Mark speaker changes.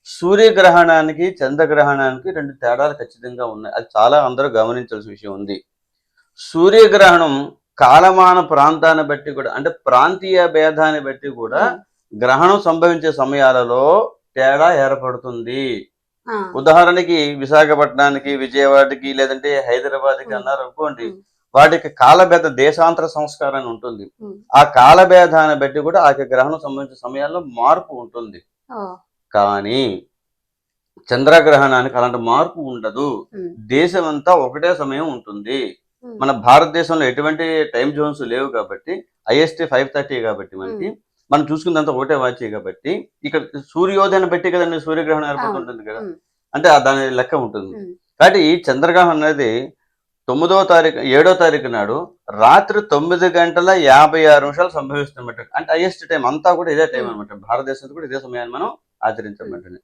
Speaker 1: సూర్యగ్రహణానికి చంద్రగ్రహణానికి రెండు తేడాలు ఖచ్చితంగా ఉన్నాయి. అది చాలా అందరూ గమనించాల్సిన విషయం ఉంది. సూర్యగ్రహణం కాలమాన ప్రాంతాన్ని బట్టి కూడా, అంటే ప్రాంతీయ భేదాన్ని బట్టి కూడా గ్రహణం సంభవించే సమయాలలో తేడా ఏర్పడుతుంది. ఉదాహరణకి విశాఖపట్నానికి, విజయవాడకి, లేదంటే హైదరాబాద్కి అన్నారు అనుకోండి, వాటికి కాలభేద దేశాంతర సంస్కారం అని ఉంటుంది. ఆ కాలభేదాన్ని బట్టి కూడా ఆ గ్రహణం సంబంధించిన సమయాల్లో మార్పు ఉంటుంది. కానీ చంద్రగ్రహణానికి అలాంటి మార్పు ఉండదు. దేశం అంతా ఒకటే సమయం ఉంటుంది. మన భారతదేశంలో ఎటువంటి టైం జోన్స్ లేవు కాబట్టి, IST 5:30 కాబట్టి మనకి, మనం చూసుకున్నంత ఒకటే వాచి కాబట్టి, ఇక్కడ సూర్యోదయాన్ని బట్టి కదండి సూర్యగ్రహణం ఏర్పడుతుంటుంది కదా, అంటే దాని లెక్క ఉంటుంది. కాబట్టి ఈ చంద్రగ్రహణం అనేది 7వ తారీఖు నాడు రాత్రి 9:56 సంభవిస్తున్నమాట. అంటే హైయెస్ట్ టైం అంతా కూడా ఇదే టైం అనమాట. భారతదేశంలో కూడా ఇదే సమయాన్ని మనం ఆచరించబట్టింది.